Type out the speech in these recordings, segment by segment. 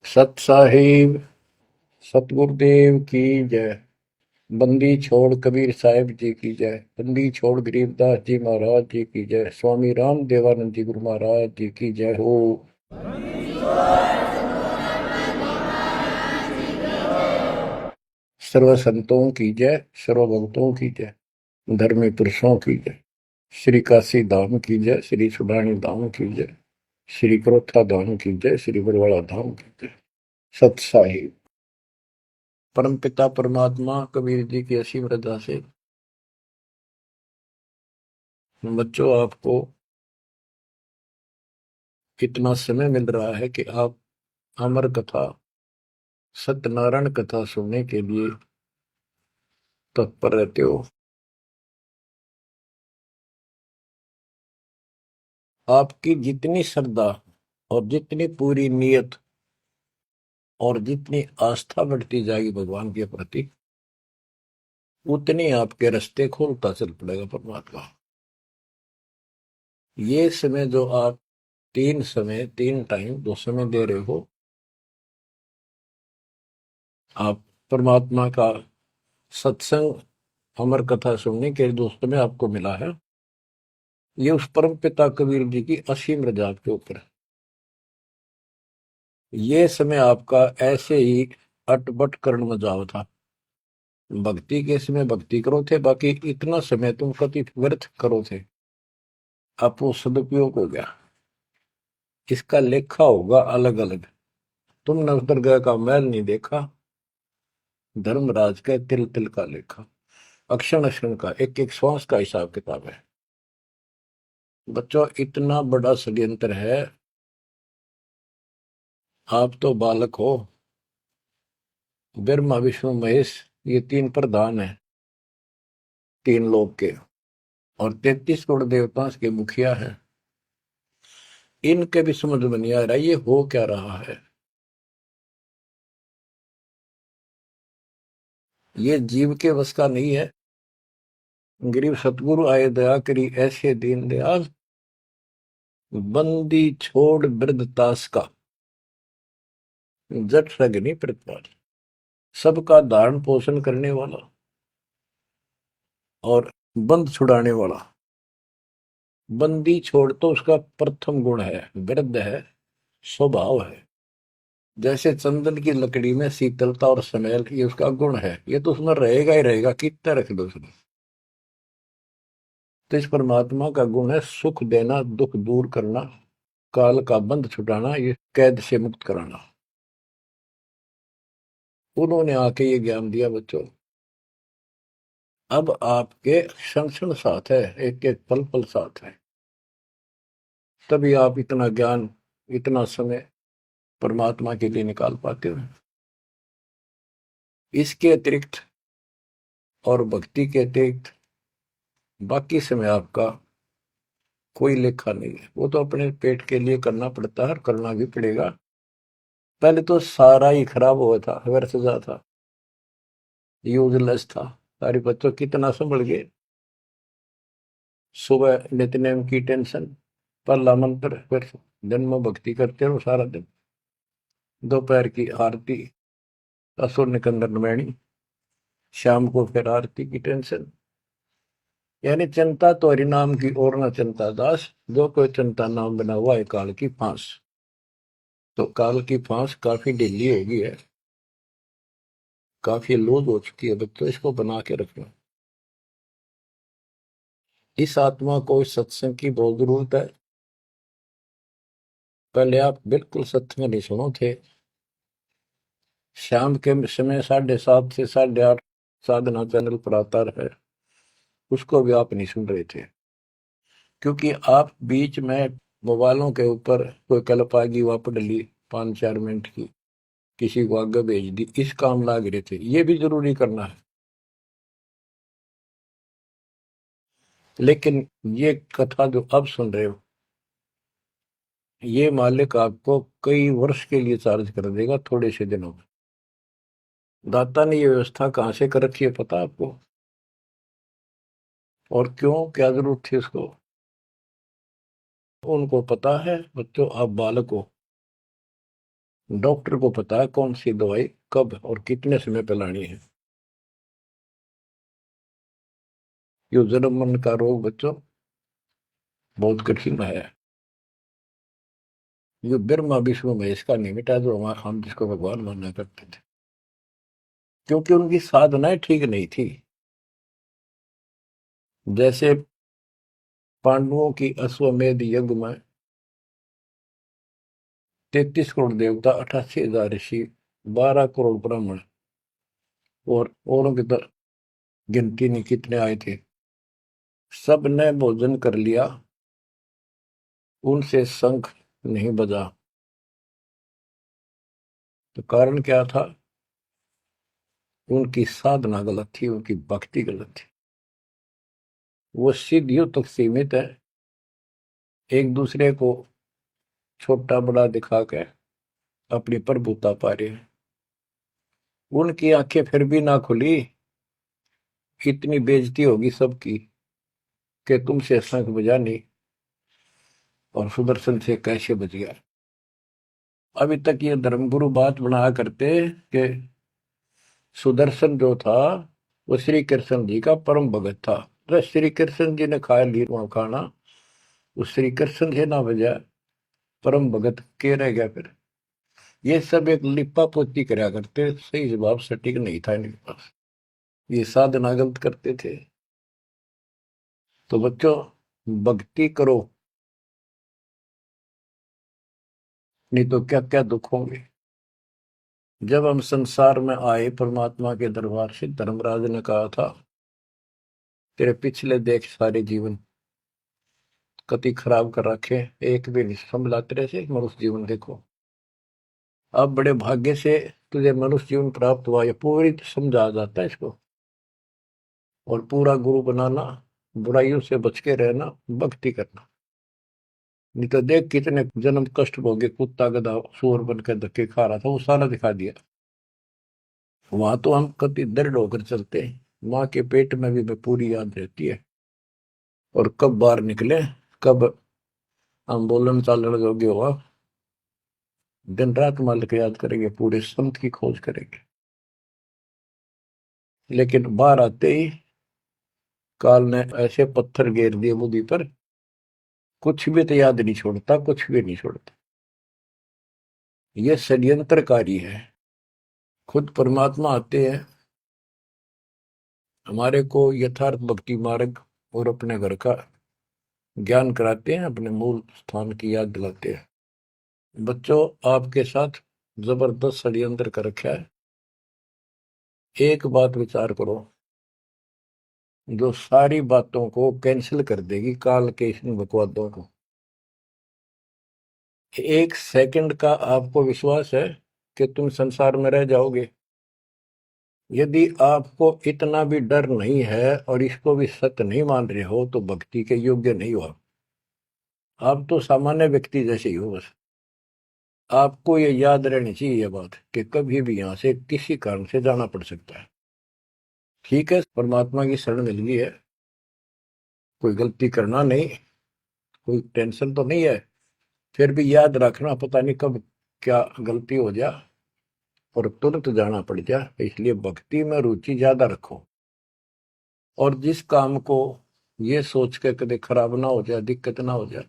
सत साहिब सतगुरुदेव की जय। बंदी छोड़ कबीर साहिब जी की जय। बंदी छोड़ गरीबदास जी महाराज जी की जय। स्वामी राम देवानंद जी गुरु महाराज जी की जय हो। सर्व संतों की जय, सर्व भक्तों की जय, धर्मी पुरुषों की जय। श्री काशी धाम की जय, श्री सुडानी धाम की जय, श्री क्रोथा धाम की जय, श्री बरवाड़ा धाम की जय। सत साहिब परम पिता परमात्मा कबीर जी की असीम रजा से बच्चों आपको इतना समय मिल रहा है कि आप अमर कथा सत्यनारायण कथा सुनने के लिए तत्पर रहते हो। आपकी जितनी श्रद्धा और जितनी पूरी नियत और जितनी आस्था बढ़ती जाएगी भगवान के प्रति, उतनी आपके रास्ते खोलता चल पड़ेगा परमात्मा। ये समय जो आप तीन टाइम दो समय दे रहे हो, आप परमात्मा का सत्संग अमर कथा सुनने के जो समय आपको मिला है, ये उस परम पिता कबीर जी की असीम रजा आपके ऊपर है। ये समय आपका ऐसे ही अटपट करण में जाओ था। भक्ति के समय भक्ति करो थे, बाकी इतना समय तुम कति व्यर्थ करो थे, अब वो सदुपयोग हो गया। इसका लेखा होगा अलग अलग। तुमने उस दरगाह का मैल नहीं देखा, धर्मराज के तिल तिल का लेखा, अक्षण अक्षण का, एक एक श्वास का हिसाब किताब है। बच्चों इतना बड़ा षड्यंत्र है। आप तो बालक हो, ब्रह्मा विष्णु महेश ये तीन प्रधान है, तीन लोक के, और 33 करोड़ देवताओं के मुखिया है। इनके भी समझ में नहीं आ रहा ये हो क्या रहा है। ये जीव के बस का नहीं है। गरीब सतगुरु आए दया करी ऐसे दीन दयाल, बंदी छोड़ वृद्ध तास का, जट सगनी प्रतिपाल। सबका धारण पोषण करने वाला और बंद छुड़ाने वाला। बंदी छोड़ तो उसका प्रथम गुण है, वृद्ध है, स्वभाव है। जैसे चंदन की लकड़ी में शीतलता और स्मेल, ये उसका गुण है, ये तो उसमें रहेगा ही रहेगा, कितना रख दो उसमें। तो इस परमात्मा का गुण है सुख देना, दुख दूर करना, काल का बंध छुटाना, ये कैद से मुक्त कराना। उन्होंने आके ये ज्ञान दिया बच्चों। अब आपके क्षण क्षण साथ है, एक एक पल पल साथ है। तभी आप इतना ज्ञान, इतना समय परमात्मा के लिए निकाल पाते हो। इसके अतिरिक्त और भक्ति के अतिरिक्त बाकी समय आपका कोई लेखा नहीं है। वो तो अपने पेट के लिए करना पड़ता है और करना भी पड़ेगा। पहले तो सारा ही खराब हुआ था, व्यर्थ जा था, यूजलेस था। सारे बच्चों कितना संभल गए। सुबह नित्यनेम की टेंशन, पहला मंत्र, फिर दिन में भक्ति करते रहो सारा दिन, दोपहर की आरती, असुर निकंदन मैणी, शाम को फिर आरती की टेंशन। यानी चिंता तो हरिनाम की और न चिंता दास, जो कोई चिंता नाम बना हुआ है काल की फांस। तो काल की फांस काफी ढीली हो गई है, काफी लूज हो चुकी है बच्चों, इसको बना के रखना। इस आत्मा को इस सत्संग की बहुत जरूरत है। पहले आप बिल्कुल सत्संग नहीं सुनो थे। शाम के समय 7:30 से 8:30 साधना चैनल पर आता है, उसको भी आप नहीं सुन रहे थे, क्योंकि आप बीच में मोबाइलों के ऊपर कोई क्लिप आ गई, वापस डली 5-4 मिनट की, किसी को आगे भेज दी, इस काम लाग रहे थे। ये भी जरूरी करना है, लेकिन ये कथा जो अब सुन रहे हो, ये मालिक आपको कई वर्ष के लिए चार्ज कर देगा थोड़े से दिनों में। दाता ने ये व्यवस्था कहां से कर रखी है पता आपको? और क्यों, क्या जरूरत थी उसको? उनको पता है बच्चों, आप बालक हो, डॉक्टर को पता है कौन सी दवाई कब और कितने समय पे लानी है। यो जन्म मन का रोग बच्चों बहुत कठिन है। यो ब्रह्मा विष्णु महेश का नहीं मिटा जो हम जिसको भगवान माना करते थे, क्योंकि उनकी साधनाएं ठीक नहीं थी। जैसे पांडवों की अश्वमेध यज्ञ में 33 करोड़ देवता, 88,000 ऋषि, 12 करोड़ ब्राह्मण और औरों की तो गिनती नहीं कितने आए थे, सब ने भोजन कर लिया, उनसे शंख नहीं बजा। तो कारण क्या था? उनकी साधना गलत थी, उनकी भक्ति गलत थी। वो सिद्धियों तक सीमित है, एक दूसरे को छोटा बड़ा दिखा के अपनी प्रभुता पा रहे हैं। उनकी आंखें फिर भी ना खुली, इतनी बेइज्जती होगी सबकी कि तुमसे शंख बजा नहीं और सुदर्शन से कैसे बच गया। अभी तक ये धर्मगुरु बात बनाया करते कि सुदर्शन जो था वो श्री कृष्ण जी का परम भगत था। तो श्री कृष्ण जी ने खाया ली खाना, उस श्री कृष्ण से ना बजा, परम भगत के रह गया फिर। ये सब एक लिपा पोती करा करते, सही जवाब सटीक नहीं था इनके पास, ये साधना गलत करते थे। तो बच्चों भक्ति करो, नहीं तो क्या क्या दुख होंगे। जब हम संसार में आए परमात्मा के दरबार से, धर्मराज ने कहा था तेरे पिछले देख सारे जीवन कति खराब कर रखे, एक भी नहीं संभला तेरे से मनुष्य जीवन देखो। अब बड़े भाग्य से तुझे मनुष्य जीवन प्राप्त हुआ, ये पूरी समझा जाता है इसको। और पूरा गुरु बनाना, बुराइयों से बच के रहना, भक्ति करना। नहीं तो देख कितने जन्म कष्ट भोगे, कुत्ता गधा सूअर बन के धक्के खा रहा था, वो सारा दिखा दिया। वहां तो हम कति दृढ़ होकर चलते हैं, माँ के पेट में भी पूरी याद रहती है। और कब बाहर निकले, कब हम बोलन चालन योग्य हुआ, दिन रात मालिक याद करेंगे, पूरे संत की खोज करेंगे। लेकिन बाहर आते ही काल ने ऐसे पत्थर घेर दिए बुद्धि पर, कुछ भी तो याद नहीं छोड़ता, कुछ भी नहीं छोड़ता। यह षड्यंत्रकारी है। खुद परमात्मा आते हैं, हमारे को यथार्थ भक्ति मार्ग और अपने घर का ज्ञान कराते हैं, अपने मूल स्थान की याद दिलाते हैं। बच्चों आपके साथ जबरदस्त षड्यंत्र कर रखा है। एक बात विचार करो, जो सारी बातों को कैंसिल कर देगी, काल के इन बकवादों को। एक सेकंड का आपको विश्वास है कि तुम संसार में रह जाओगे? यदि आपको इतना भी डर नहीं है और इसको भी सत्य नहीं मान रहे हो, तो भक्ति के योग्य नहीं हो। आप तो सामान्य व्यक्ति जैसे ही हो बस। आपको ये याद रहनी चाहिए ये बात कि कभी भी यहां से किसी कारण से जाना पड़ सकता है। ठीक है, परमात्मा की शरण मिल गई है, कोई गलती करना नहीं, कोई टेंशन तो नहीं है। फिर भी याद रखना, पता नहीं कब क्या गलती हो जाए और तुरंत जाना पड़ जाए। इसलिए भक्ति में रुचि ज्यादा रखो। और जिस काम को ये सोच के कभी खराब ना हो जाए, दिक्कत ना हो जाए,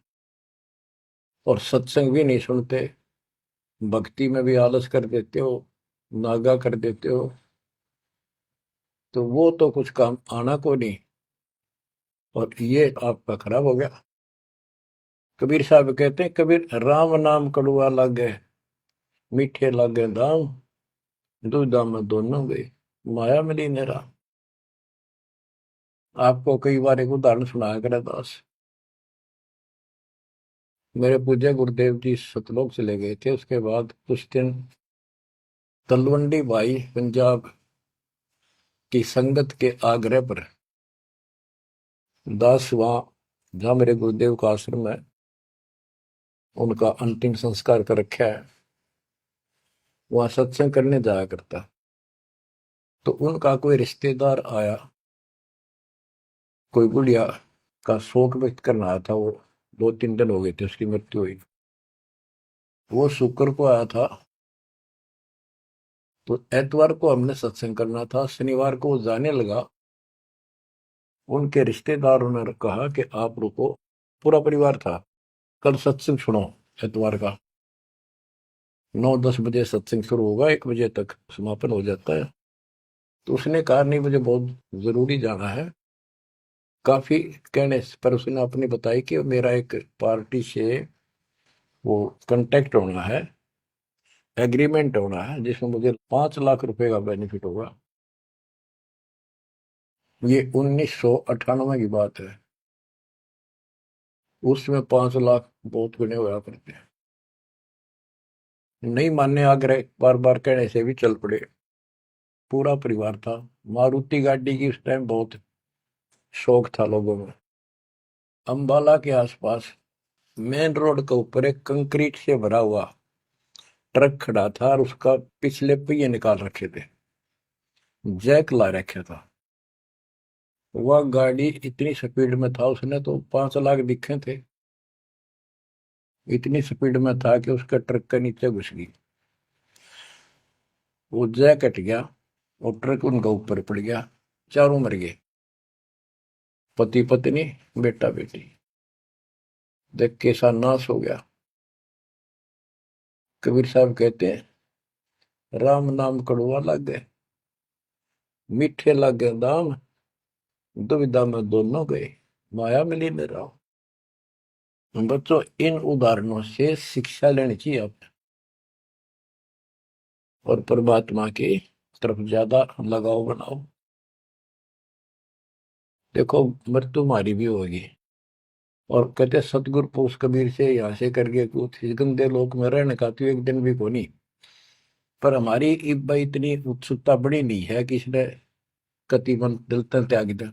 और सत्संग भी नहीं सुनते, भक्ति में भी आलस कर देते हो, नागा कर देते हो, तो वो तो कुछ काम आना को नहीं, और ये आपका खराब हो गया। कबीर साहब कहते हैं, कबीर राम नाम कड़ुआ लागे, मीठे लागे दाम, दूधा में दोनों गए, माया मिली नेरा। आपको कई बार एक उदाहरण सुनाया करे दास। मेरे पूज्य गुरुदेव जी सतलोक चले गए थे, उसके बाद कुछ दिन तलवंडी भाई पंजाब की संगत के आग्रह पर दास वहां, जहां मेरे गुरुदेव का आश्रम है, उनका अंतिम संस्कार कर रखा है, वहां सत्संग करने जाया करता। तो उनका कोई रिश्तेदार आया, कोई बुढ़िया का शोक व्यक्त करना आया था। वो 2-3 दिन हो गए थे उसकी मृत्यु हुई। वो शुक्र को आया था, तो एतवार को हमने सत्संग करना था, शनिवार को वो जाने लगा। उनके रिश्तेदारों ने कहा कि आप रुको, पूरा परिवार था, कल सत्संग सुनो एतवार का। 9-10 बजे सत्संग शुरू होगा, 1 बजे तक समापन हो जाता है। तो उसने कहा नहीं, मुझे बहुत जरूरी जाना है। काफी कहने पर उसने अपनी बताई कि मेरा एक पार्टी से वो कांटेक्ट होना है, एग्रीमेंट होना है, जिसमें मुझे 5 लाख रुपए का बेनिफिट होगा। ये 1998 की बात है। उसमें 5 लाख बहुत गुने हुआ करते हैं। नहीं मानने आग्रह बार बार कहने से भी चल पड़े। पूरा परिवार था। मारुति गाड़ी की उस टाइम बहुत शौक था लोगों में। अंबाला के आसपास मेन रोड के ऊपर एक कंक्रीट से भरा हुआ ट्रक खड़ा था और उसका पिछले पहिए निकाल रखे थे, जैक ला रखा था। वह गाड़ी इतनी स्पीड में था, उसने तो 5 लाख दिखे थे। इतनी स्पीड में था कि उसका ट्रक के नीचे घुस गई। वो जैक कट गया और ट्रक उनका ऊपर पड़ गया। चारों मर गए, पति पत्नी बेटा बेटी। देख कैसा नाश हो गया। कबीर साहब कहते हैं, राम नाम कड़वा लग गए, मीठे लग गए दाम, दुविधा में दोनों गए, माया मिली न राम। बच्चों, इन उदाहरणों से शिक्षा लेनी चाहिए आप, और परमात्मा की तरफ ज्यादा लगाव बनाओ। देखो, मृत्यु हमारी भी होगी। और कहते सतगुरु पुरुष कबीर से यहाँ से करके कुछ इस गंदे लोक में रहने का तो एक दिन भी को नहीं। पर हमारी इब्बा इतनी उत्सुकता बड़ी नहीं है कि इसने कति मन दिल तन त्याग दे।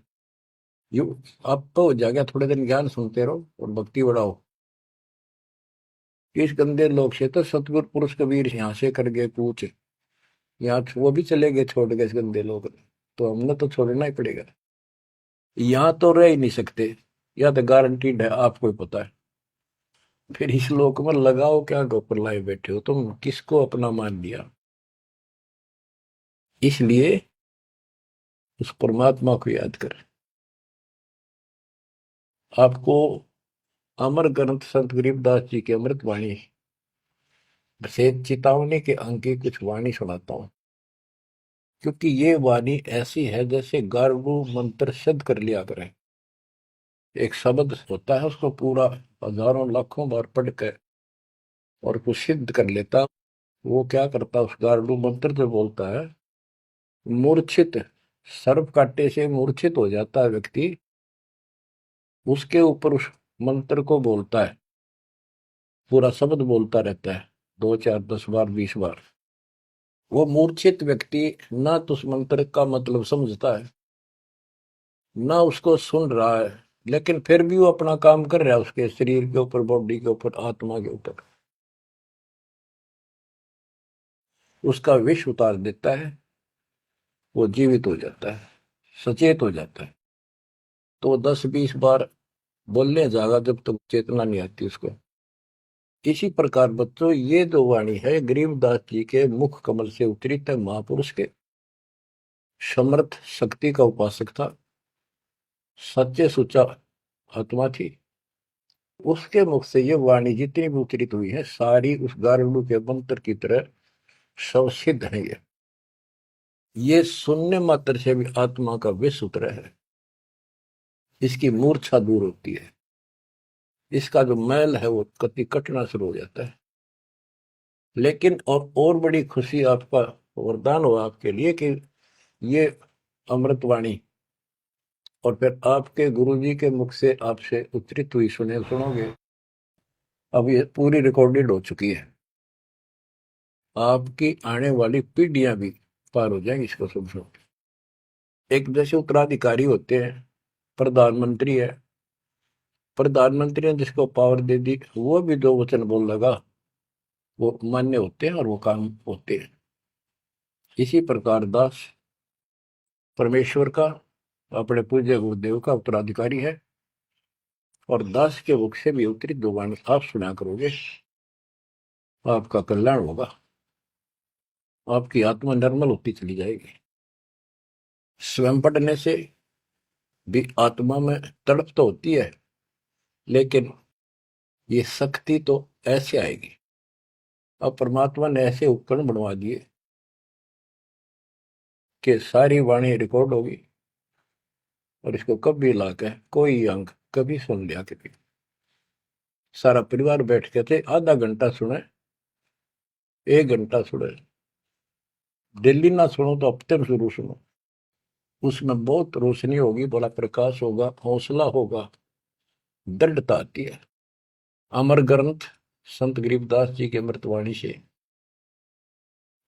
यू आप तो हो जाएगा, थोड़े दिन ज्ञान सुनते रहो और भक्ति बढ़ाओ। इस गंदे लोग से तो सतगुरु पुरुष कबीर यहाँ से करके पूछ, यहाँ वो भी चले गए छोड़ के इस गंदे लोग, तो हमने तो छोड़ना ही पड़ेगा। यहाँ तो रह ही नहीं सकते, या तो गारंटीड है, आपको ही पता है। फिर इस लोक में लगाओ क्या, गोपर लाए बैठे हो तुम, किसको अपना मान लिया। इसलिए उस परमात्मा को याद कर। आपको अमर ग्रंथ संत गरीबदास जी की अमृत वाणी से चेतावनी के अंक की कुछ वाणी सुनाता हूं। क्योंकि ये वाणी ऐसी है जैसे गारगु मंत्र सिद्ध कर लिया करें। एक शब्द होता है, उसको पूरा हजारों लाखों बार पढ़ कर और कुछ सिद्ध कर लेता। वो क्या करता, उस गारडू मंत्र जो बोलता है, मूर्छित सर्प काटे से मूर्छित हो जाता है व्यक्ति, उसके ऊपर उस मंत्र को बोलता है, पूरा शब्द बोलता रहता है 2 4 10 बार 20 बार। वो मूर्छित व्यक्ति ना तो उस मंत्र का मतलब समझता है, ना उसको सुन रहा है, लेकिन फिर भी वो अपना काम कर रहा है, उसके शरीर के ऊपर, बॉडी के ऊपर, आत्मा के ऊपर। उसका विष उतार देता है, वो जीवित हो जाता है, सचेत हो जाता है। तो 10 20 बार बोलने जाएगा जब तक चेतना नहीं आती उसको। इसी प्रकार बच्चों, ये जो वाणी है गरीबदास जी के मुख कमल से उतरी तक, महापुरुष के समर्थ शक्ति का उपासक था, सच्चे सुचा आत्मा थी। उसके मुख से ये वाणी जितनी भी उतरित हुई है, सारी उस गारुड़ के मंत्र की तरह शवसिद्ध है। ये सुनने मात्र से भी आत्मा का विष उतरा है, इसकी मूर्छा दूर होती है, इसका जो मैल है वो कति कटना शुरू हो जाता है। लेकिन और बड़ी खुशी आपका वरदान हो आपके लिए कि ये अमृतवाणी और फिर आपके गुरुजी के मुख से आपसे उच्चरित हुई सुनोगे। अब ये पूरी रिकॉर्डेड हो चुकी है, आपकी आने वाली पीढ़ियां भी पार हो जाएंगी इसको सुन सुन के। एक जैसे उत्तराधिकारी होते हैं, प्रधानमंत्री है, प्रधानमंत्री ने जिसको पावर दे दी, वो भी जो वचन बोल लगा वो मान्य होते हैं और वो काम होते हैं। इसी प्रकार दास परमेश्वर का, अपने पूज्य गुरुदेव का उत्तराधिकारी है, और दास के मुख से भी उत्तरित दो वाणी आप सुना करोगे, आपका कल्याण होगा। आपकी आत्मा निर्मल होती चली जाएगी। स्वयं पढ़ने से भी आत्मा में तड़प तो होती है, लेकिन ये शक्ति तो ऐसे आएगी। अब परमात्मा ने ऐसे उपकरण बनवा दिए कि सारी वाणी रिकॉर्ड होगी, और इसको कभी लाके कोई अंग कभी सुन लिया कभी, सारा परिवार बैठ के थे, आधा घंटा सुने, 1 घंटा सुने, डेली ना सुनो तो हफ्ते में शुरू सुनो, उसमें बहुत रोशनी होगी, बड़ा प्रकाश होगा, हौसला होगा, दृढ़ता आती है। अमर ग्रंथ संत गरीबदास जी के अमृतवाणी से,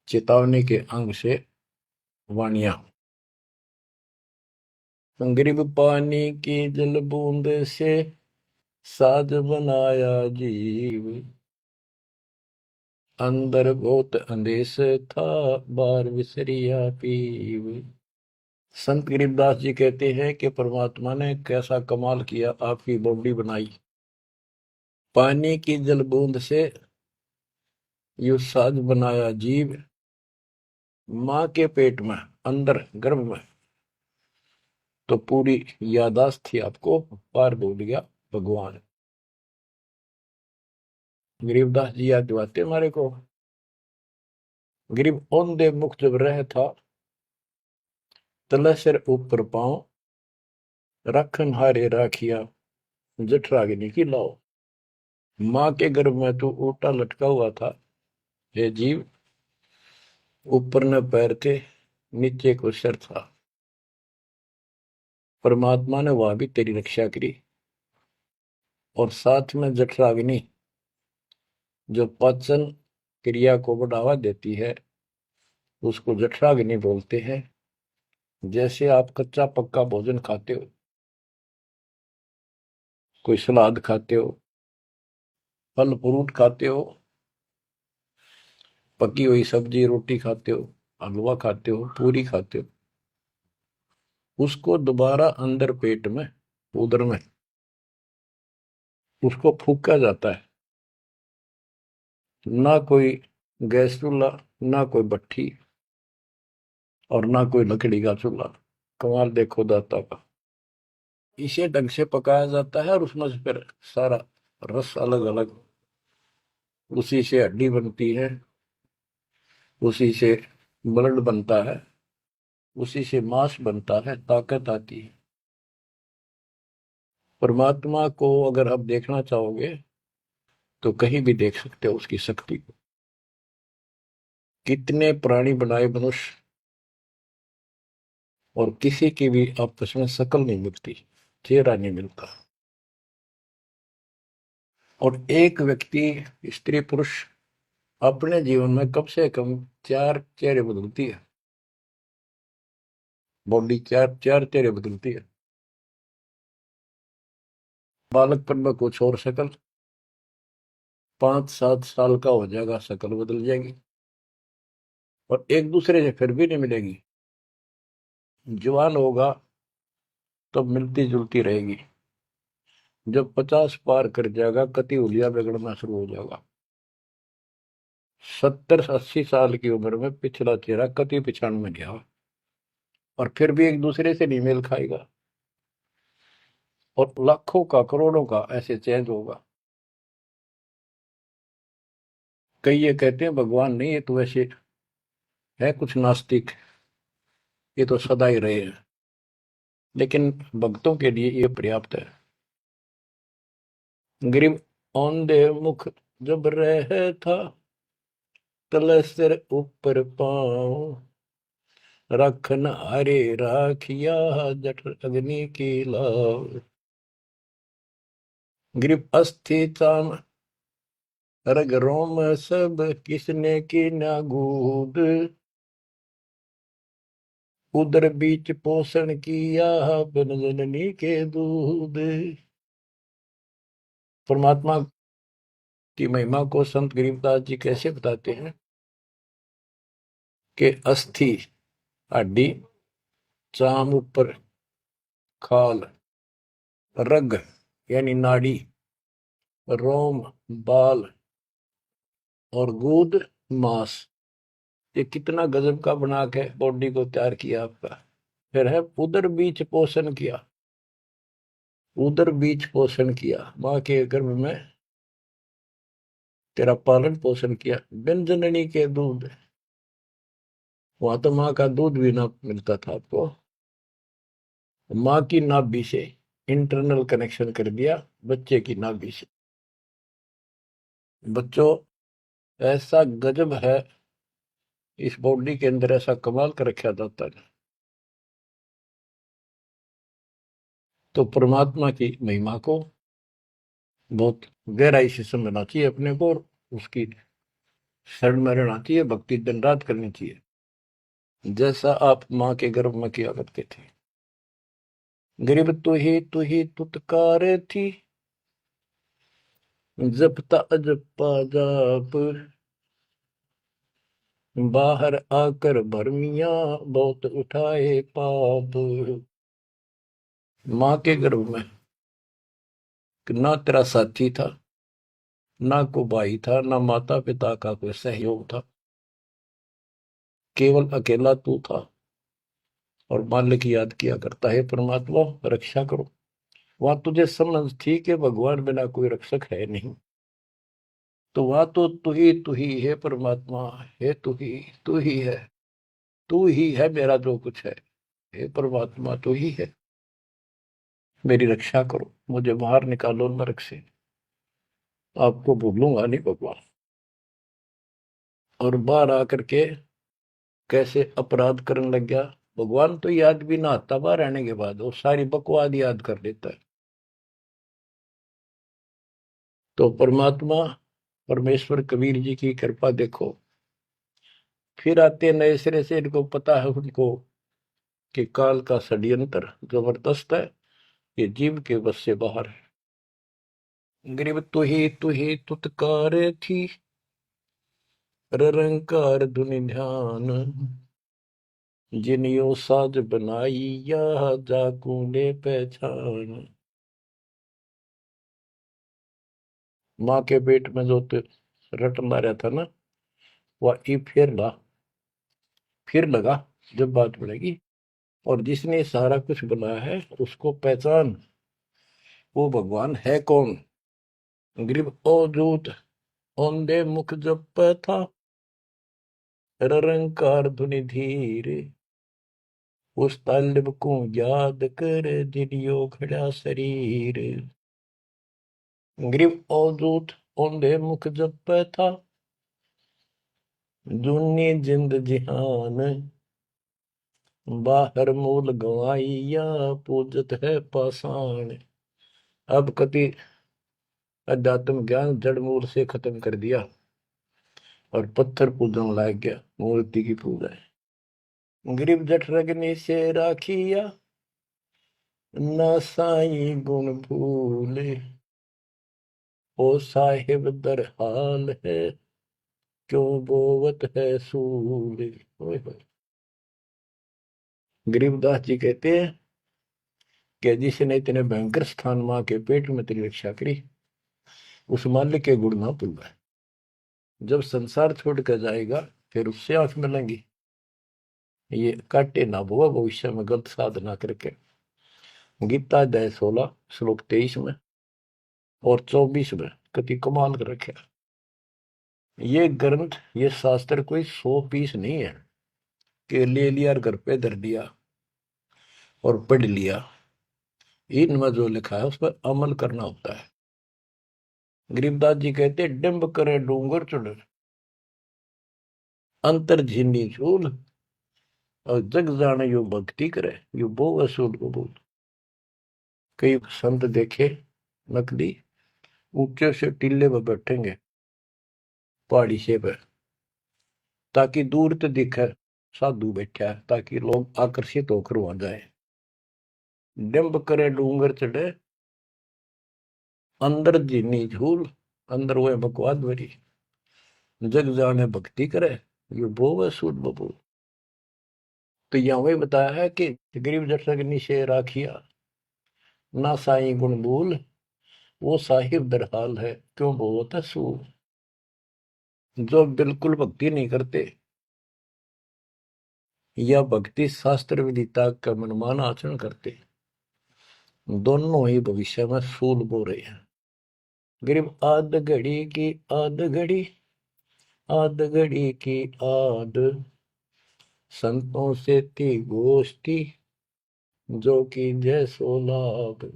चेतावनी के अंग से वाणियां। गरीब पानी की जल बूंद से साज बनाया जीव, अंदर बहुत अंदेश था, बार विसरिया पीव। संत गरीबदास जी कहते हैं कि परमात्मा ने कैसा कमाल किया, आपकी बॉडी बनाई, पानी की जल बूंद से यू साज बनाया जीव, माँ के पेट में, अंदर गर्भ में तो पूरी यादाश्त थी आपको, पार बोल गया भगवान। गरीबदास जी याद दिवाते हमारे को। गरीब औंधे मुख जब रह था, तले सिर ऊपर पांव, रखन हारे राखिया, जठराग्नि की लाओ। माँ के गर्भ में तो उल्टा लटका हुआ था ये जीव, ऊपर न पैर थे, नीचे को सिर था। परमात्मा ने वहां भी तेरी रक्षा करी, और साथ में जठराग्नि जो पाचन क्रिया को बढ़ावा देती है, उसको जठराग्नि बोलते हैं। जैसे आप कच्चा पक्का भोजन खाते हो, कोई सलाद खाते हो, फल फ्रूट खाते हो, पकी हुई सब्जी रोटी खाते हो, हलवा खाते हो, पूरी खाते हो, उसको दोबारा अंदर पेट में, उदर में उसको फूका जाता है। ना कोई गैस चूल्हा, ना कोई भट्ठी, और ना कोई लकड़ी का चूल्हा। कमाल देखो दाता का। इसे ढंग से पकाया जाता है, और उसमें से फिर सारा रस अलग अलग, उसी से हड्डी बनती है, उसी से ब्लड बनता है, उसी से मांस बनता है, ताकत आती है। परमात्मा को अगर आप देखना चाहोगे तो कहीं भी देख सकते हो उसकी शक्ति को। कितने प्राणी बनाए मनुष्य, और किसी की भी आपस में शकल नहीं मिलती, चेहरा नहीं मिलता। और एक व्यक्ति, स्त्री पुरुष, अपने जीवन में कम से कम 4 चेहरे बदलती है, बॉडी 4 चेहरे बदलती है। बालकपन में कुछ और शक्ल, 5-7 साल का हो जाएगा शक्ल बदल जाएगी, और एक दूसरे से फिर भी नहीं मिलेगी। जवान होगा तो मिलती जुलती रहेगी, जब 50 पार कर जाएगा कति उलिया बिगड़ना शुरू हो जाएगा। 70-80 साल की उम्र में पिछला चेहरा कति पिछाड़ में गया, और फिर भी एक दूसरे से नहीं मेल खाएगा, और लाखों का करोड़ों का ऐसे चेंज होगा। कई ये कहते हैं भगवान नहीं है, तो वैसे है कुछ नास्तिक, ये तो सदा ही रहे हैं, लेकिन भक्तों के लिए ये पर्याप्त है। गरीब औंधे मुख जब रह था, तले सिर ऊपर पांव, रखन हरे राखिया, जठ अग्नि की लाव। गरीब अस्थि चाम रग रोम सब, किसने की ना गूद, उदर बीच पोषण किया, बिन जननी के दूध। परमात्मा की महिमा को संत गरीबदास जी कैसे बताते हैं कि अस्थि हड्डी, चाम ऊपर खाल, रग यानी नाड़ी, रोम बाल, और गूद मांस, ये कितना गजब का बना के बॉडी को तैयार किया आपका। फिर है उदर बीच पोषण किया, उदर बीच पोषण किया, माँ के गर्भ में तेरा पालन पोषण किया। बिन जननी के दूध, वहां तो माँ का दूध भी ना मिलता था आपको, माँ की नाभि से इंटरनल कनेक्शन कर दिया बच्चे की नाभि से। बच्चों, ऐसा गजब है इस बॉडी के अंदर, ऐसा कमाल कर रखा जाता है। तो परमात्मा की महिमा को बहुत गहराई से समझना चाहिए अपने को, और उसकी शरण में रहना चाहिए, भक्ति दिन रात करनी चाहिए, जैसा आप माँ के गर्भ में किया करते थे। गरीब तू ही तुतकार थी, जपता अजपा जाप, बाहर आकर भरमिया बहुत उठाए पाप। माँ के गर्भ में ना तेरा साथी था, ना को भाई था, ना माता पिता का कोई सहयोग था, केवल अकेला तू था। और मालिक याद किया करता है, परमात्मा रक्षा करो। वहां तुझे समझ थी कि भगवान बिना कोई रक्षक है नहीं, तो वहां तो तू ही है परमात्मा, है तू ही है, तू ही है मेरा जो कुछ है। हे परमात्मा तू ही है, मेरी रक्षा करो, मुझे बाहर निकालो नरक से, आपको भूलूंगा नहीं भगवान। और बाहर आकर के कैसे अपराध करने लग गया भगवान, तो याद भी ना आता बाहर रहने के बाद, वो सारी बकवाद याद कर लेता है। तो परमात्मा परमेश्वर कबीर जी की कृपा देखो, फिर आते नए सिरे से, इनको पता है उनको कि काल का षड्यंत्र जबरदस्त है, ये जीव के बस से बाहर है। गरीब तू ही तुतकार थी, रंकार धुनि ध्यान, जिनियो साज बनाई या जाकू ने पहचान। माँ के पेट में जो रट मारा था ना, वह ई फिर लगा जब बात बढ़ेगी। और जिसने सारा कुछ बनाया है उसको पहचान, वो भगवान है कौन। गरीब ओ दूत औंधे मुख जप था, रंकार धुनि धीर, उस तालिब को याद कर दिलियो खड़ा शरीर। गरीब ओ दूत औंधे मुख जप था, जूनी जिंद जिहान, बाहर मूल गवाइया पूजत है पाषाण। अब कति अध्यात्म ज्ञान जड़ मूल से खत्म कर दिया और पत्थर पूजन लाग गया, मूर्ति की पूजा है। गरीब जठ रगनी से राखिया, ना साई गुण भूले, ओ साहिब दर हाल है, क्यों बोवत है सूले। गरीबदास जी कहते हैं कि जिसने इतने भयंकर स्थान मां के पेट में तेरी रक्षा करी, उस मालिक के गुण ना भूलना। जब संसार छोड़ कर जाएगा फिर उससे आंख मिलेंगी, ये काटे ना बुआ भविष्य में गलत साधना करके। गीता अध्याय 16 श्लोक 23 में और 24 में कति कमाल कर रखे। ये ग्रंथ, ये शास्त्र कोई 100 पीस नहीं है कि ले लिया और घर पे धर दिया और पढ़ लिया। इनमें जो लिखा है उस पर अमल करना होता है। गरीबदास जी कहते डिंब करे डूंगर चढ़, अंतर झीनी झूल, और जग जाने यो भक्ति करे, यो बो वसूल कबूल। कई संत देखे नकली ऊंचे से टीले पर बैठेंगे पहाड़ी से पर, ताकि दूर तो दिखे साधु बैठा है, ताकि लोग आकर्षित होकर वहां जाए। डिंब करे डूंगर चढ़े, अंदर जीनी झूल, अंदर वो बकवाद भरी, जग जाने भक्ति करे, ये बो वसूल बबूल। तो यहाँ वही बताया है कि गरीब जट अग्नि से राखिया, ना साई गुण भूल, वो साहिब दरहाल है, क्यों बोलता सूल। जो बिल्कुल भक्ति नहीं करते या भक्ति शास्त्र विदिता का मनमान आचरण करते, दोनों ही भविष्य में सूल बो रहे हैं। गरीब आध घड़ी की आध घड़ी, आध घड़ी की आध, संतों से थी गोष्ठी, जो कि जय सो लाभ।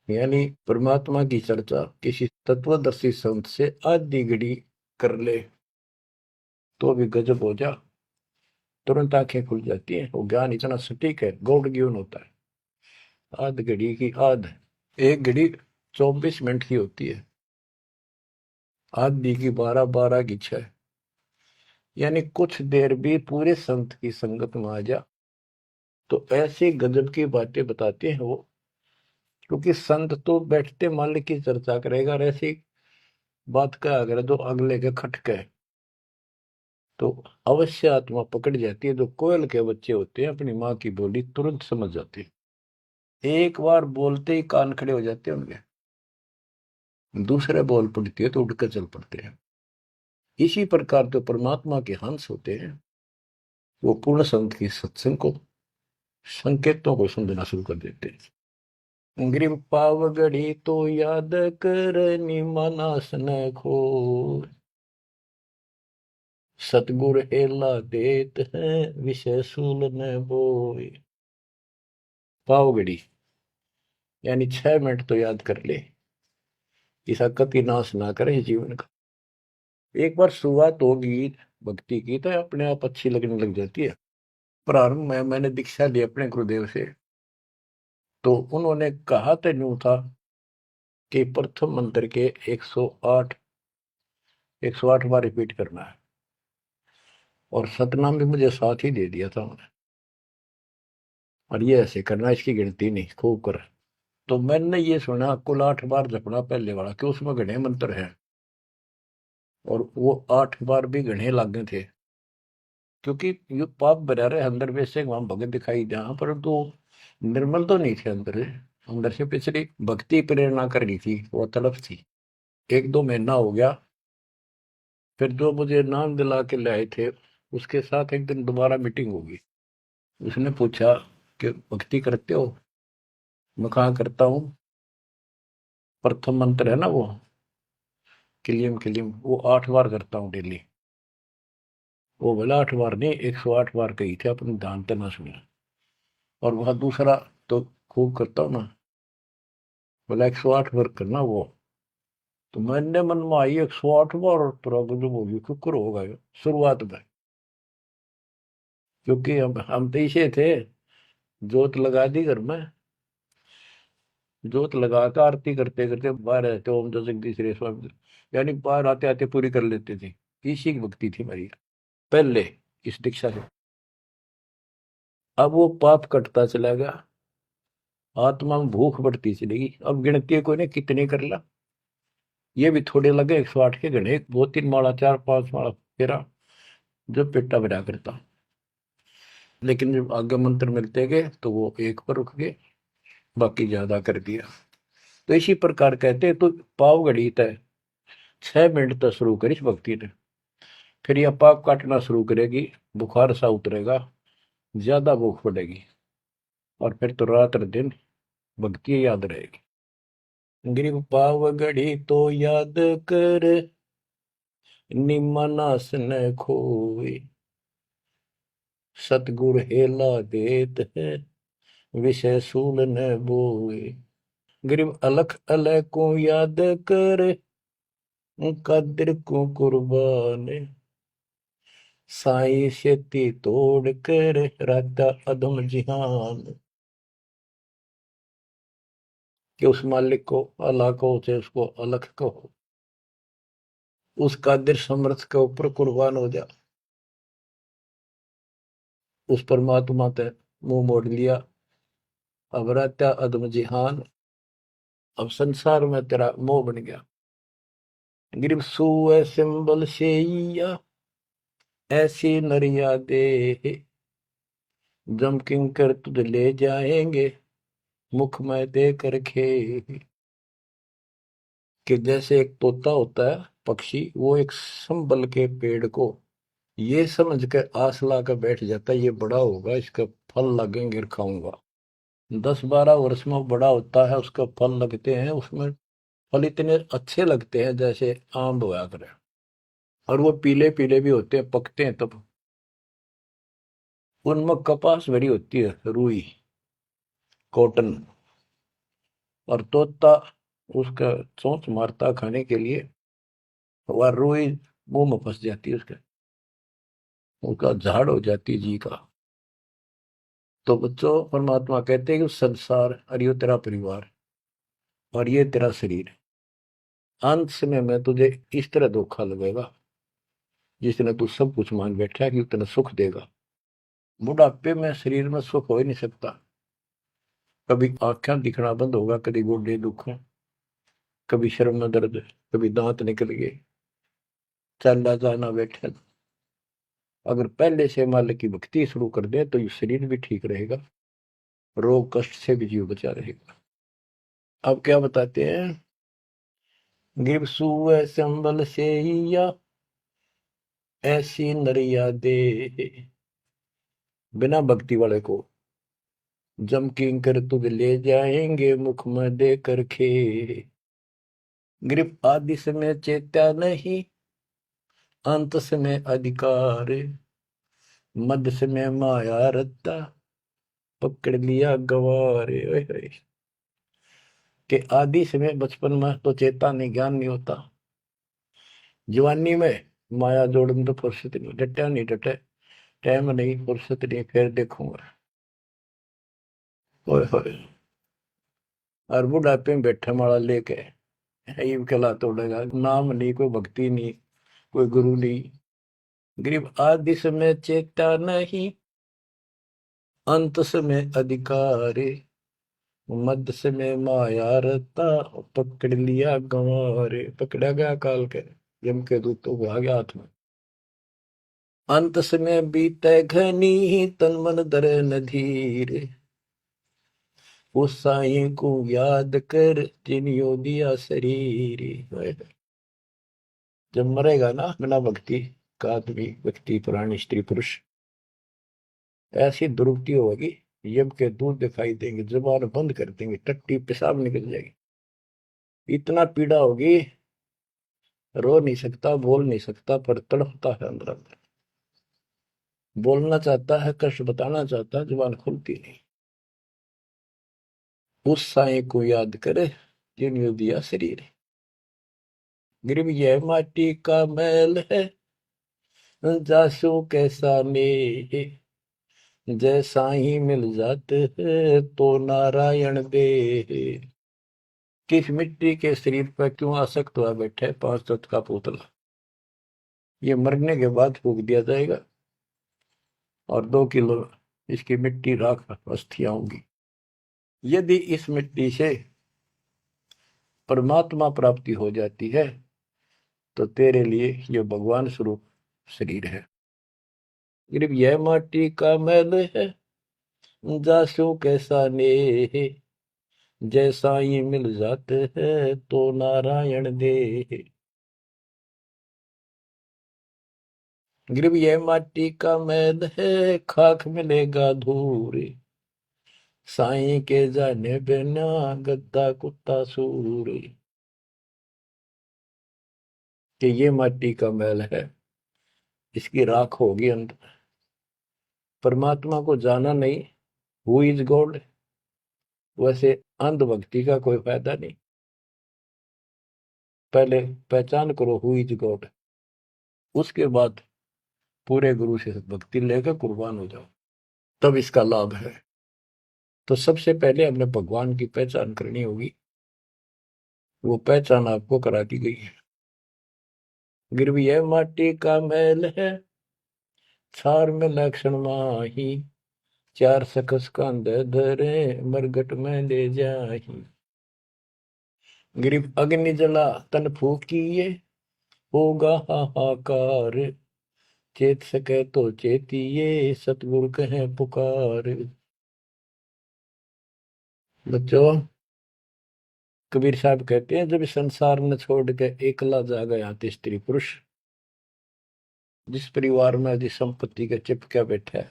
यानी परमात्मा की चर्चा किसी तत्वदर्शी संत से आधी घड़ी कर ले तो भी गजब हो जा, तुरंत आंखें खुल जाती हैं। वो ज्ञान इतना सटीक है, गॉड गिवन होता है। आध घड़ी की आध, एक घड़ी 24 मिनट की होती है, आधी की 12, 12 की 6। यानी कुछ देर भी पूरे संत की संगत में आ जा तो ऐसी गजब की बातें बताते हैं वो। क्योंकि संत तो बैठते मालिक की चर्चा करेगा, और ऐसी बात का अगर जो अगले के खटके तो अवश्य आत्मा पकड़ जाती है। जो कोयल के बच्चे होते हैं अपनी माँ की बोली तुरंत समझ जाते हैं, एक बार बोलते ही कान खड़े हो जाते हैं उनके। दूसरे बोल पड़ती है तो उड़कर चल पड़ते हैं। इसी प्रकार जो परमात्मा के हंस होते हैं वो पूर्ण संत की सत्संग को, संकेतों को समझना शुरू कर देते हैं। ग्रीव पावगढ़ी तो याद कर निमानास न खोर, सतगुर एला देत है विषय सूल न बोए। पावगढ़ी यानी 6 मिनट तो याद कर ले, इसका कति नाश ना करे जीवन का। एक बार शुरुआत होगी भक्ति की तो अपने आप अच्छी लगने लग जाती है। प्रारंभ में मैंने दीक्षा ली अपने गुरुदेव से, तो उन्होंने कहा तो न्यू था कि प्रथम मंत्र के 108 बार रिपीट करना है, और सतनाम भी मुझे साथ ही दे दिया था उन्होंने, और ये ऐसे करना, इसकी गिनती नहीं, खूब कर। तो मैंने ये सुना कुल 8 बार जपना पहले वाला, कि उसमें घने मंत्र हैं, और वो 8 बार भी घने लागे थे। क्योंकि ये पाप भरा रहे अंदर वैसे वहां भगत दिखाई जहां, परंतु निर्मल तो नहीं थे अंदर से। अंदर से पिछली भक्ति प्रेरणा कर रही थी, वो तड़प थी। 1-2 महीना हो गया, फिर जो मुझे नाम दिला के लाए थे उसके साथ एक दिन दोबारा मीटिंग होगी। उसने पूछा कि भक्ति करते हो? मैं कहा करता हूँ। प्रथम मंत्र है ना वो किलियम किलियम, वो 8 बार करता हूँ डेली। वो बोला 8 बार नहीं, 108 बार कही थी, अपने ध्यान से ना सुना। और वह दूसरा तो खूब करता हूँ ना, बोला 108 बार करना वो। तो मैंने मन में आई 108 बार, और प्रॉब्लम होगी, शुक्र होगा शुरुआत में। क्योंकि हम तो इसे थे, जोत लगा दी घर में, जोत लगा कर आरती करते करते बाहर आते, ओम जो जगदीश रे स्वामी, यानी बाहर आते आते पूरी कर लेते थे। इसी की भक्ति थी मेरी पहले, इस दीक्षा से। अब वो पाप कटता चला गया, आत्मा में भूख बढ़ती चलेगी। अब गिनती कोई ने कितने कर ला, ये भी थोड़े लगे 108 के गणे, 2-3 माला 4-5 माला फेरा, जो पेटा भरा करता। लेकिन जब आगे मंत्र मिलते गए तो वो एक पर रुक गए, बाकी ज्यादा कर दिया। तो इसी प्रकार कहते तो पाव घड़ी तय 6 मिनट तक शुरू करी इस भक्ति ने, फिर यह पाप काटना शुरू करेगी, बुखार सा उतरेगा, ज्यादा भूख पड़ेगी, और फिर तो रात दिन भक्ति याद रहेगी। गिरिव पाव घड़ी तो याद कर निमनास न खोए, सतगुर हेला देत है विषय सूल न बोए। गिरिव अलख अलय को याद कर कादिर को कुर्बान, साई शेती तोड़ कर राता अधम जिहान। कि उस मालिक को अल्लाह को से उसको अलग कहो, उस कादिर समर्थ के ऊपर कुर्बान हो जा। उस परमात्मा ते मुंह मोड़ लिया, अब रहता अदम जिहान, अब संसार में तेरा मोह बन गया। गिरब सुए सिंबल शेया ऐसी नरिया दे, जम किंकर तुझ ले जाएंगे मुख में दे कर खे। कि जैसे एक तोता होता है पक्षी, वो एक संबल के पेड़ को ये समझ के आस ला कर बैठ जाता है ये बड़ा होगा, इसका फल लगेंगे और खाऊंगा। 10-12 वर्ष में वो बड़ा होता है, उसका फल लगते हैं, उसमें फल इतने अच्छे लगते हैं जैसे आम होया करे, और वो पीले पीले भी होते हैं, पकते हैं तब। उनमें कपास भरी होती है, रुई, कॉटन, और तोता उसका चोंच मारता खाने के लिए, वह रुई मुंह में फंस जाती है उसके, उसका झाड़ हो जाती है जी का। तो बच्चों, परमात्मा कहते हैं कि संसार और ये तेरा परिवार और ये तेरा शरीर, अंत समय में तुझे इस तरह धोखा लगेगा जिसने तू सब कुछ मान बैठा है कि उतना सुख देगा। बुढ़ापे में शरीर में सुख हो ही नहीं सकता। कभी आंखें दिखना बंद होगा, कभी गोडे दुख, कभी शर्म में दर्द, कभी दांत निकल गए, चलना जाना बैठा। अगर पहले से मालिक की भक्ति शुरू कर दे तो ये शरीर भी ठीक रहेगा, रोग कष्ट से भी जीव बचा रहेगा। अब क्या बताते हैं, गिर सुअ संबल से या ऐसी नरिया दे, बिना भक्ति वाले को जम किंकर तुझ ले जाएंगे मुख में दे कर खे। ग्रीप आदि समय चेत्या नहीं, अंत समय अधिकार, मध्य समय माया रत्ता, पकड़ लिया गवारे। ओए होए। कि आदि समय बचपन में तो चेता नहीं, ज्ञान नहीं होता, जवानी में माया जोड़ में तो फुर्सत नहीं, डटा नहीं डटे, टाइम नहीं, फुर्सत नहीं, फिर देखूंगा। ओए होए। और बुढ़ापे में बैठे माला लेके ये कहला तोड़ेगा, नाम नहीं, कोई भक्ति नहीं, कोई गुरु नहीं। गरीब आदि समय चेता नहीं, अंत समय अधिकारी, मध्य समय माया रता, पकड़ लिया गंवारे। पकड़ा गया काल के, यम के दूतों को आ गया हाथ में। अंत समय बीते घनी, तन मन धरे न धीर, उस साईं को याद कर जिन्हों दिया शरीर। जब मरेगा ना बिना भक्ति का आदमी, व्यक्ति, प्राणी, स्त्री, पुरुष, ऐसी दुर्गति होगी, यम के दूध दिखाई देंगे, जुबान बंद कर देंगे, टट्टी पेशाब निकल जाएगी, इतना पीड़ा होगी, रो नहीं सकता, बोल नहीं सकता, पर तड़पता है अंदर अंदर, बोलना चाहता है, कष्ट बताना चाहता है, जुबान खुलती नहीं। उस साईं को याद करे जिन्होंने दिया शरीर। गरीब यह माटी का मैल है, जासू कैसा ने, जय साईं मिल जाते है तो नारायण दे। किस मिट्टी के शरीर पर क्यों आसक्त हुआ बैठे 5 तत्व का पुतला, ये मरने के बाद फूक दिया जाएगा, और 2 किलो इसकी मिट्टी राख अस्थियां होंगी। यदि इस मिट्टी से परमात्मा प्राप्ति हो जाती है तो तेरे लिए यह भगवान स्वरूप शरीर है। सिर्फ यह माटी का मैल है, जासू कैसा ने, जैसा ही मिल जाते हैं तो नारायण दे। गिरब यह माटी का मैल है, खाक मिलेगा धूर, साईं के जाने बिना गद्दा कुत्ता सूर। कि ये माटी का मैल है, इसकी राख होगी अंदर। परमात्मा को जाना नहीं, हु इज गॉड, वैसे अंधभक्ति का कोई फायदा नहीं। पहले पहचान करो हु इज गॉड, उसके बाद पूरे गुरु से भक्ति लेकर कुर्बान हो जाओ, तब इसका लाभ है। तो सबसे पहले हमने भगवान की पहचान करनी होगी, वो पहचान आपको करा दी गई है। गिरवी यह माटी का मैल है, छार में लक्षण माही, चार सकस कांधे धरे मरगट में ले जाही। गिरिव अग्नि जला तन फूकिए, होगा हाहाकार, चेत सके तो चेतिए, सतगुरु कहे पुकार। बच्चों, कबीर साहब कहते हैं जब संसार न छोड़ के एकला जा गया स्त्री पुरुष, जिस परिवार में जिस संपत्ति के चिपका बैठा है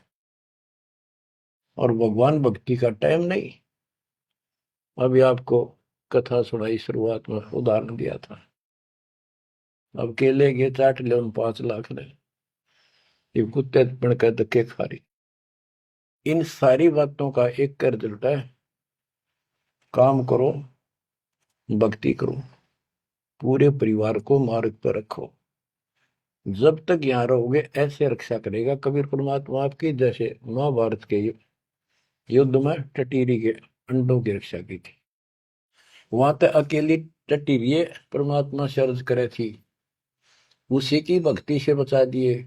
और भगवान भक्ति का टाइम नहीं। अभी आपको कथा सुनाई, शुरुआत में उदाहरण दिया था। अब केले के चाट ले उन 5 लाख ने, ये कुत्ते बन कर धक्के खा रही। इन सारी बातों का एक कर रिजल्ट है, काम करो, भक्ति करो, पूरे परिवार को मार्ग पर रखो। जब तक यहाँ रहोगे ऐसे रक्षा करेगा कबीर परमात्मा आपकी, जैसे महाभारत के युद्ध में टटीरी के अंडों की रक्षा की थी। वहां तक अकेली टटीरी परमात्मा से अर्ज करे थी, उसी की भक्ति से बचा दिए।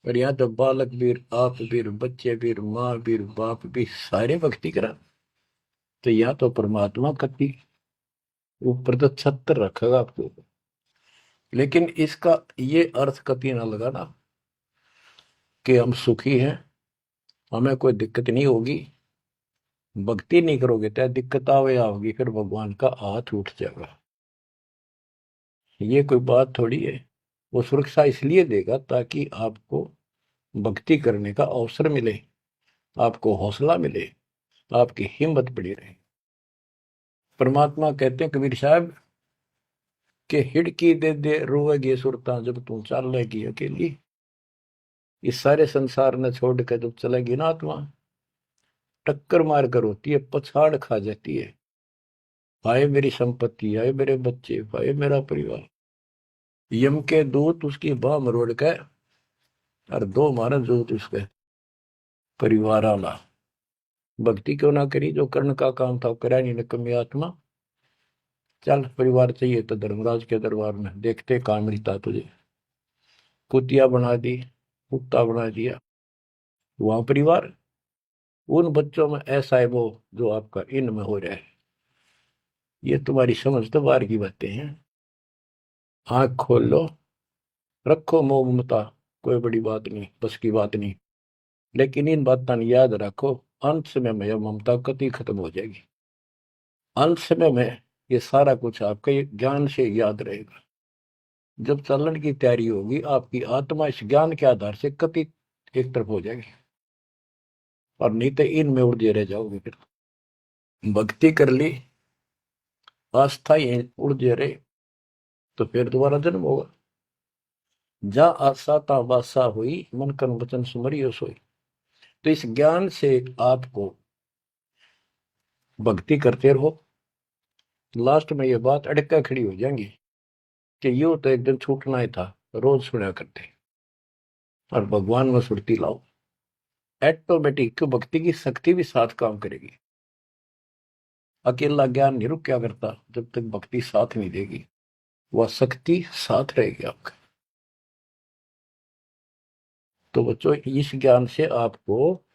और यहाँ तो बालक वीर, आप वीर, बच्चे वीर, माँ वीर, बाप भी सारे भक्ति करा। तो यहाँ तो परमात्मा कति ऊपर तो छत्र रखेगा आपको। लेकिन इसका ये अर्थ कति ना लगाना कि हम सुखी हैं, हमें कोई दिक्कत नहीं होगी। भक्ति नहीं करोगे तो दिक्कत आओगी, फिर भगवान का हाथ उठ जाएगा। ये कोई बात थोड़ी है। वो सुरक्षा इसलिए देगा ताकि आपको भक्ति करने का अवसर मिले, आपको हौसला मिले, आपकी हिम्मत बढ़ी रहे। परमात्मा कहते हैं कबीर साहब के हिड़की दे दे रोएगी सुरता जब तू चलेगी अकेली। इस सारे संसार ने छोड़ कर जब चलेगी ना आत्मा, टक्कर मार कर होती है, पछाड़ खा जाती है। हाय मेरी संपत्ति, हाय मेरे बच्चे, हाय मेरा परिवार। यम के दूत उसकी बाह मरोड़ के और 2 मारा दूत उसके परिवार आला। भक्ति क्यों ना करी, जो कर्ण का काम था करा नहीं निकम्मी आत्मा। चल परिवार चाहिए तो धर्मराज के दरबार में देखते कहाँ मिलता तुझे। कुतिया बना दी, कुत्ता बना दिया, वहां परिवार। उन बच्चों में ऐसा है वो जो आपका इनमें हो रहा है। ये तुम्हारी समझ तो बाहर की बातें हैं। आंख खोल लो, रखो मोह ममता, कोई बड़ी बात नहीं, बस की बात नहीं। लेकिन इन बातों याद रखो, अंत समय में यह ममता कति खत्म हो जाएगी। अंत समय में ये सारा कुछ आपके ज्ञान से याद रहेगा। जब चलन की तैयारी होगी, आपकी आत्मा इस ज्ञान के आधार से कति एक तरफ हो जाएगी, और नहीं तो इनमें उलझे रह जाओगे। फिर भक्ति कर ली, आस्था ही उलझे रहे, तो फिर दोबारा जन्म होगा। जा आशा ता बासा हुई, मन कन वचन सुमरियो सोई। तो इस ज्ञान से आपको भक्ति करते रहो। लास्ट में ये बात अड़का खड़ी हो जाएंगी कि यूं तो एक दिन छूटना ही था, रोज सुना करते। और भगवान में सुरती लाओ, ऑटोमेटिक भक्ति की शक्ति भी साथ काम करेगी। अकेला ज्ञान नहीं रुक क्या करता, जब तक भक्ति साथ नहीं देगी, वह शक्ति साथ रहेगी आपका। तो बच्चों, इस ज्ञान से आपको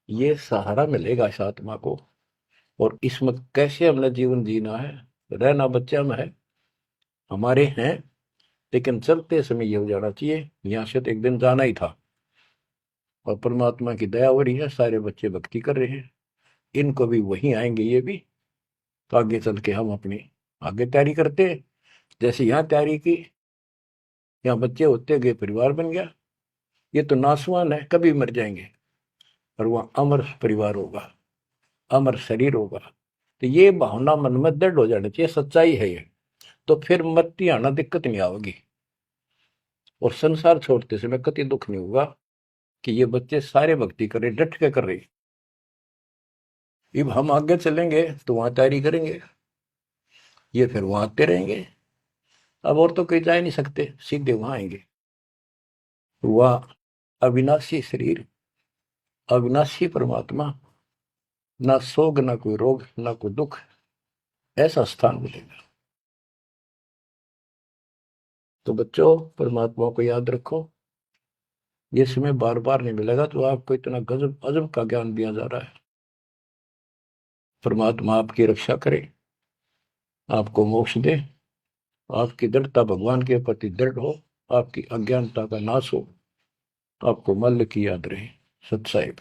ये सहारा मिलेगा इस आत्मा को, और इसमें कैसे हमने जीवन जीना है। रहना बच्चा में है, हमारे हैं, लेकिन चलते समय ये हो जाना चाहिए यहाँ से तो एक दिन जाना ही था। और परमात्मा की दया हो रही है, सारे बच्चे भक्ति कर रहे हैं, इनको भी वही आएंगे ये भी। तो आगे चल के हम अपनी आगे तैयारी करते हैं। जैसे यहाँ तैयारी की, यहाँ बच्चे होते गए, परिवार बन गया। ये तो नासवान है, कभी मर जाएंगे, और वहाँ अमर परिवार होगा, अमर शरीर होगा। तो ये भावना मन में दृढ़ हो जानी चाहिए, सच्चाई है ये। तो फिर मरती आना दिक्कत नहीं आएगी, और संसार छोड़ते समय कति दुख नहीं होगा कि ये बच्चे सारे भक्ति कर रहे, डट के कर रहे। अब हम आगे चलेंगे तो वहां तैयारी करेंगे, ये फिर वहां आते रहेंगे। अब और तो कहीं जा नहीं सकते, सीधे वहां आएंगे। वह अविनाशी शरीर, अविनाशी परमात्मा, ना सोग, ना कोई रोग, ना कोई दुख, ऐसा स्थान मिलेगा। तो बच्चों, परमात्मा को याद रखो। ये समय बार बार नहीं मिलेगा, तो आपको इतना गजब अजब का ज्ञान दिया जा रहा है। परमात्मा आपकी रक्षा करे, आपको मोक्ष दे, आपकी दृढ़ता भगवान के प्रति दृढ़ हो, आपकी अज्ञानता का नाश हो, आपको मल्ल की याद रहे। सत साहिब।